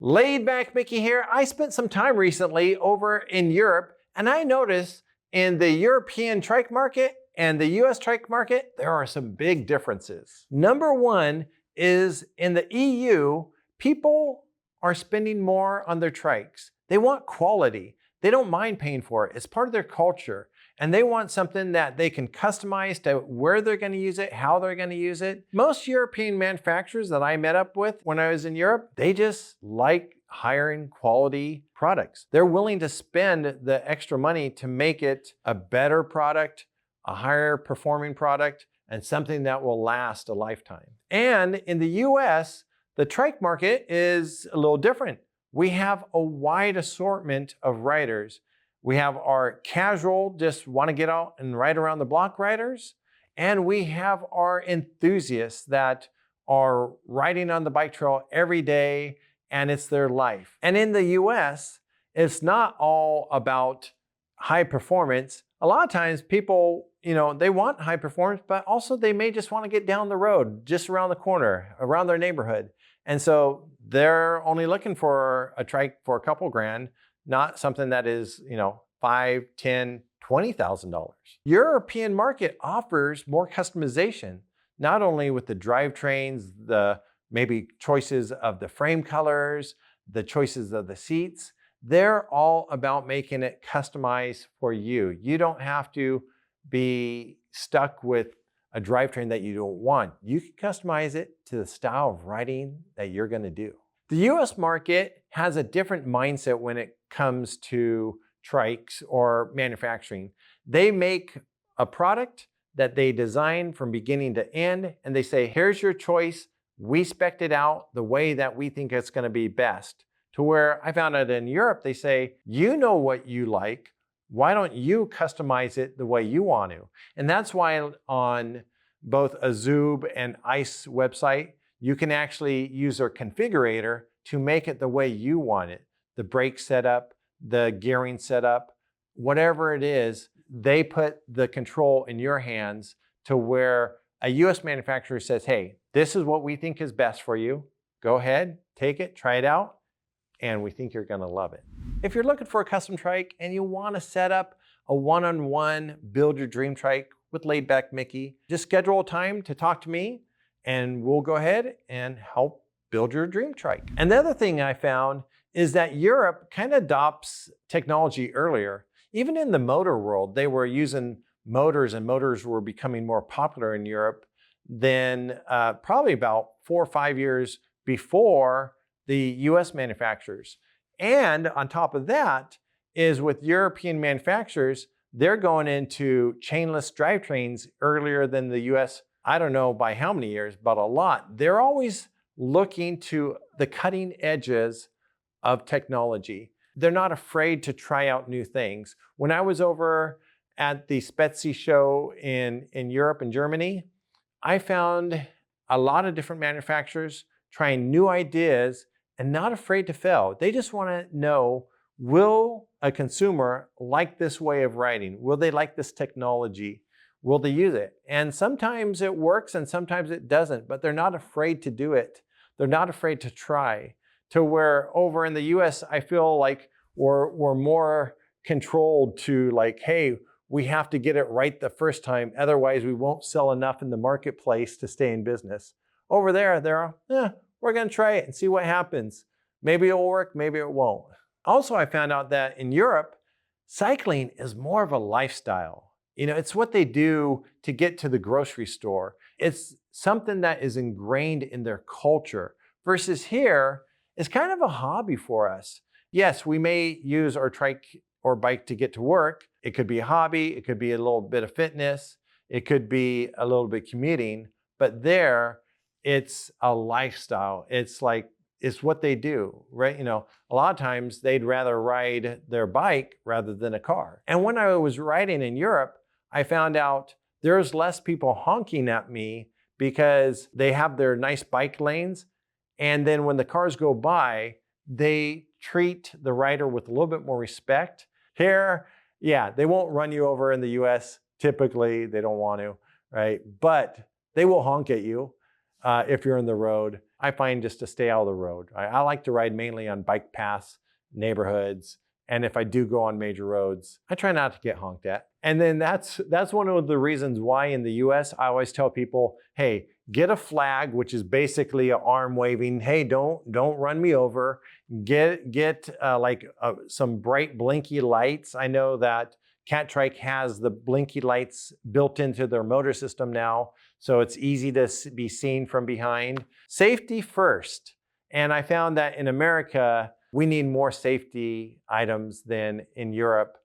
Laid back Mickey here. I spent some time recently over in Europe, and I noticed in the European trike market and the US trike market, there are some big differences. Number one is in the EU, people are spending more on their trikes. They want quality. They don't mind paying for it. It's part of their culture. And they want something that they can customize to where they're going to use it, how they're going to use it. Most European manufacturers that I met up with when I was in Europe, they just like hiring quality products. They're willing to spend the extra money to make it a better product, a higher performing product, and something that will last a lifetime. And in the US, the trike market is a little different. We have a wide assortment of riders. We have our casual, just want to get out and ride around the block riders. And we have our enthusiasts that are riding on the bike trail every day and it's their life. And in the US, it's not all about high performance. A lot of times people, they want high performance, but also they may just want to get down the road, just around the corner, around their neighborhood. And so they're only looking for a trike for a couple grand, not something that is, $5,000, $10,000, $20,000. European market offers more customization, not only with the drivetrains, the maybe choices of the frame colors, the choices of the seats. They're all about making it customized for you. You don't have to be stuck with a drivetrain that you don't want. You can customize it to the style of riding that you're going to do. The US market has a different mindset when it comes to trikes or manufacturing. They make a product that they design from beginning to end, and they say, here's your choice. We spec'd it out the way that we think it's going to be best. To where I found out in Europe, they say, you know what you like. Why don't you customize it the way you want to? And that's why on both a Zoob and ICE website, you can actually use their configurator to make it the way you want it. The brake setup, the gearing setup, whatever it is, they put the control in your hands to where a US manufacturer says, hey, this is what we think is best for you. Go ahead, take it, try it out, and we think you're gonna love it. If you're looking for a custom trike and you wanna set up a one-on-one build your dream trike with Laid Back Mickey, just schedule a time to talk to me and we'll go ahead and help build your dream trike. And the other thing I found is that Europe kind of adopts technology earlier. Even in the motor world, they were using motors, and motors were becoming more popular in Europe than probably about 4 or 5 years before the US manufacturers. And on top of that is with European manufacturers, they're going into chainless drivetrains earlier than the US. I don't know by how many years, but a lot. They're always looking to the cutting edges of technology. They're not afraid to try out new things. When I was over at the Spezi show in Europe and Germany, I found a lot of different manufacturers trying new ideas and not afraid to fail. They just want to know, will a consumer like this way of riding? Will they like this technology? Will they use it? And sometimes it works and sometimes it doesn't, but they're not afraid to do it. They're not afraid to try. To where over in the US, I feel like we're more controlled to like, hey, we have to get it right the first time. Otherwise, we won't sell enough in the marketplace to stay in business. Over there, we're going to try it and see what happens. Maybe it'll work, maybe it won't. Also, I found out that in Europe, cycling is more of a lifestyle. It's what they do to get to the grocery store. It's something that is ingrained in their culture. Versus here, it's kind of a hobby for us. Yes, we may use our trike or bike to get to work. It could be a hobby. It could be a little bit of fitness. It could be a little bit commuting. But there, it's a lifestyle. It's what they do, right? A lot of times they'd rather ride their bike rather than a car. And when I was riding in Europe, I found out there's less people honking at me because they have their nice bike lanes. And then when the cars go by, they treat the rider with a little bit more respect. Here, yeah, they won't run you over in the US. Typically, they don't want to, right? But they will honk at you. if you're in the road. I find just to stay out of the road. I like to ride mainly on bike paths, neighborhoods, and if I do go on major roads, I try not to get honked at. And then that's one of the reasons why in the US, I always tell people, hey, get a flag, which is basically an arm waving, hey, don't run me over. Get some bright blinky lights. I know that Trike has the blinky lights built into their motor system now, so it's easy to be seen from behind. Safety first. And I found that in America, we need more safety items than in Europe.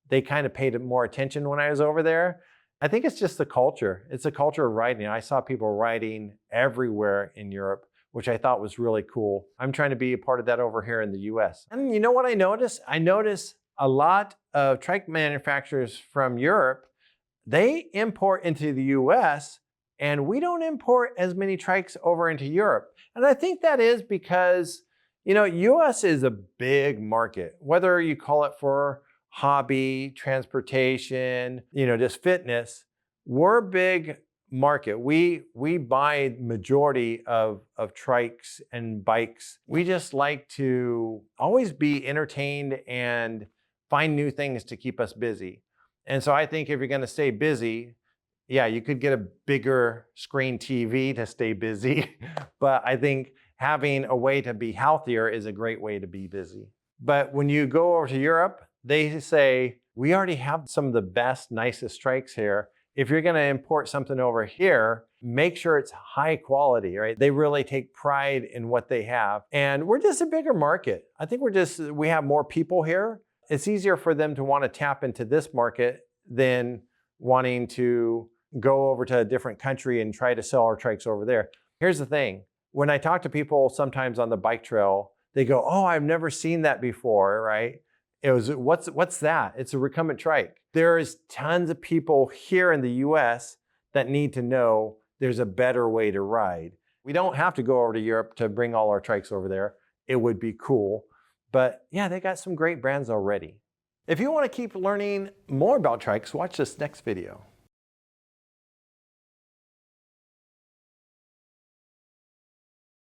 They kind of paid more attention when I was over there. I think it's just the culture. It's a culture of riding. I saw people riding everywhere in Europe, which I thought was really cool. I'm trying to be a part of that over here in the US. And you know what I noticed? I noticed a lot of trike manufacturers from Europe, they import into the US, and we don't import as many trikes over into Europe. And I think that is because, you know, US is a big market, whether you call it for hobby, transportation, you know, just fitness. We're a big market. We buy majority of trikes and bikes. We just like to always be entertained and find new things to keep us busy. And so I think if you're going to stay busy, yeah, you could get a bigger screen TV to stay busy, but I think having a way to be healthier is a great way to be busy. But when you go over to Europe, they say, we already have some of the best, nicest trikes here. If you're going to import something over here, make sure it's high quality, right? They really take pride in what they have. And we're just a bigger market. I think we have more people here. It's easier for them to want to tap into this market than wanting to go over to a different country and try to sell our trikes over there. Here's the thing. When I talk to people sometimes on the bike trail, they go, oh, I've never seen that before, right? It was, what's that? It's a recumbent trike. There is tons of people here in the US that need to know there's a better way to ride. We don't have to go over to Europe to bring all our trikes over there. It would be cool. But yeah, they got some great brands already. If you want to keep learning more about trikes, watch this next video.